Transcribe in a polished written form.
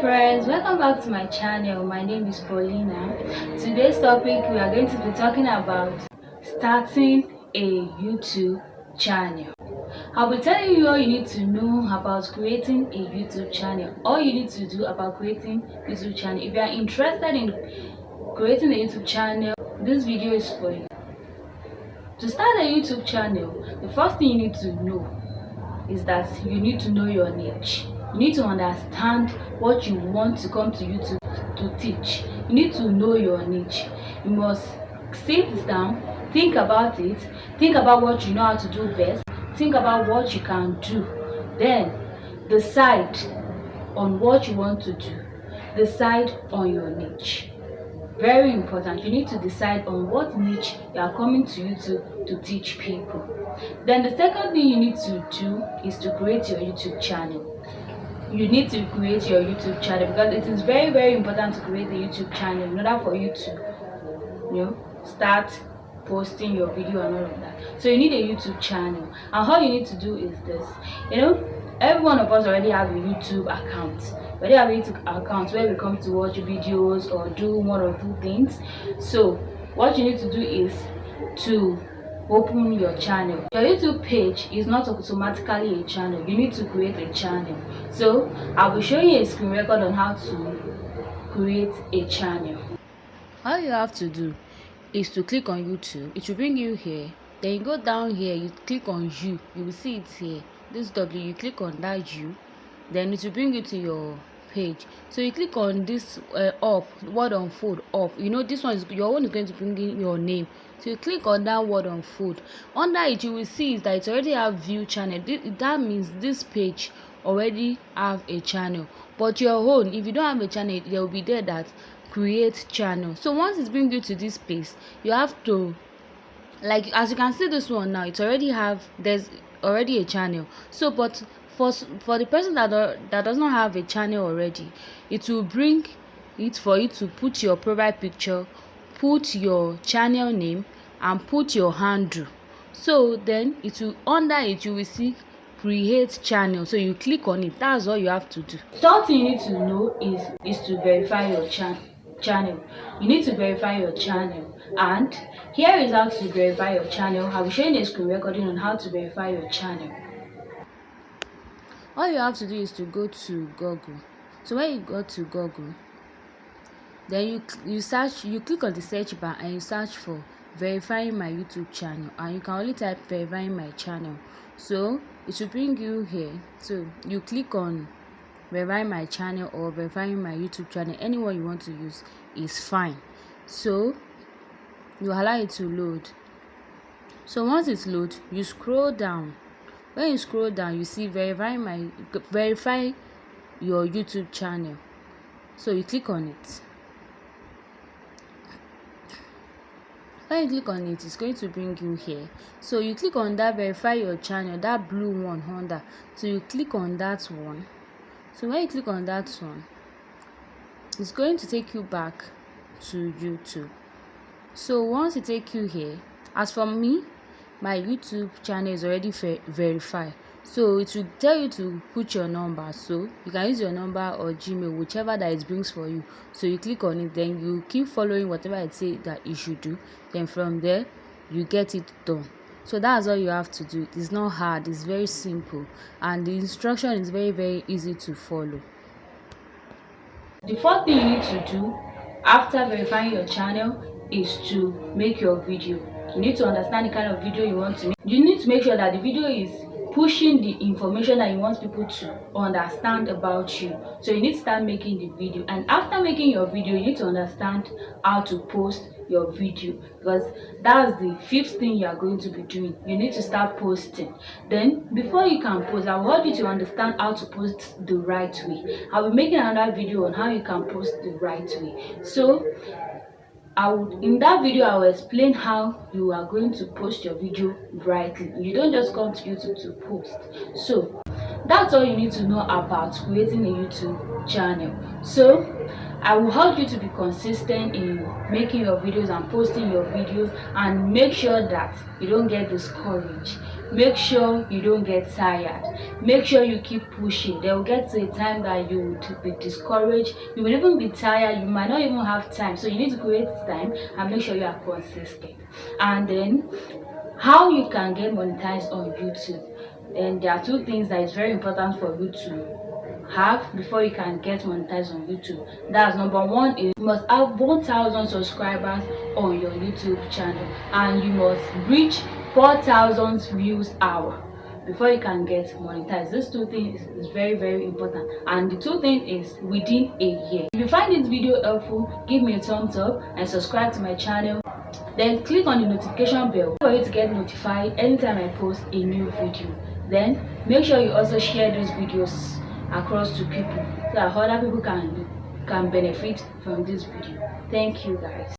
Friends, welcome back to my channel. My name is Paulina. Today's topic, we are going to be talking about starting a YouTube channel. I'll be telling you all you need to know about creating a YouTube channel, all you need to do about creating a YouTube channel. If you are interested in creating a YouTube channel, this video is for you. To start a YouTube channel, the first thing you need to know is that you need to know your niche. You need to understand what you want to come to YouTube to teach. You need to know your niche. You must sit down, think about it, think about what you know how to do best, think about what you can do, then decide on what you want to do. Decide on your niche. Very important. You need to decide on what niche you are coming to YouTube to teach people. Then the second thing you need to do is to create your YouTube channel. You need to create your YouTube channel because it is very important to create a YouTube channel in order for you to start posting your video and all of that. So you need a YouTube channel, and all you need to do is this. Every one of us already have a YouTube account. We already have a YouTube account where we come to watch videos or do one or two things. So what you need to do is to open your channel. Your YouTube page is not automatically a channel. You need to create a channel. So I'll be showing you a screen record on how to create a channel. All you have to do is to click on YouTube. It will bring you here. Then you go down here, you click on U. You will see it here. This W, you click on that U. Then it will bring you to your page. So you click on this up, word unfold up. This one is your own, is going to bring in your name. So you click on that word unfold. Under it, you will see is that it already have view channel. That means this page already have a channel. But your own, if you don't have a channel, there will be there that create channel. So once it brings you to this space, you have to, like as you can see this one now, it already there's already a channel. So but for the person that does not have a channel already, it will bring it for you to put your profile picture, put your channel name, and put your handle. So then it will, under it you will see create channel. So you click on it. That's all you have to do. Third thing you need to know is to verify your channel. You need to verify your channel, and here is how to verify your channel. I'll be showing a screen recording on how to verify your channel. All you have to do is to go to Google. So when you go to Google, then you search, you click on the search bar and you search for verifying my YouTube channel, and you can only type verifying my channel. So it will bring you here. So you click on verifying my channel or verifying my YouTube channel. Anyone you want to use is fine. So you allow it to load. So once it's load, you scroll down. When you scroll down, you see verify your YouTube channel. So you click on it. When you click on it, it's going to bring you here. So you click on that verify your channel, that blue one under. So you click on that one. So when you click on that one, it's going to take you back to YouTube. So once it take you here, as for me, my YouTube channel is already verified. So it will tell you to put your number. So you can use your number or Gmail, whichever that it brings for you. So you click on it, then you keep following whatever it say that you should do. Then from there, you get it done. So that's all you have to do. It's not hard, it's very simple, and the instruction is very easy to follow. The fourth thing you need to do after verifying your channel is to make your video. You need to understand the kind of video you want to make. You need to make sure that the video is pushing the information that you want people to understand about you. So you need to start making the video, and after making your video, you need to understand how to post your video, because that's the fifth thing you are going to be doing. You need to start posting. Then before you can post, I will help you to understand how to post the right way. I'll be making another video on how you can post the right way. So in that video, I will explain how you are going to post your video rightly. You don't just come to YouTube to post. So that's all you need to know about creating a YouTube channel. So I will help you to be consistent in making your videos and posting your videos, and make sure that you don't get discouraged. make sure you don't get tired. Make sure you keep pushing. There will get to a time that you would be discouraged, you will even be tired, you might not even have time. So you need to create time and make sure you are consistent. And then how you can get monetized on YouTube. And there are two things that is very important for you to have before you can get monetized on YouTube. That's number one is you must have 1,000 subscribers on your YouTube channel, and you must reach 4,000 views hour before you can get monetized. These two things is very important, and the two things is within a year. If you find this video helpful, give me a thumbs up and subscribe to my channel. Then click on the notification bell for you to get notified anytime I post a new video. Then make sure you also share these videos across to people so that other people can benefit from this video. Thank you guys.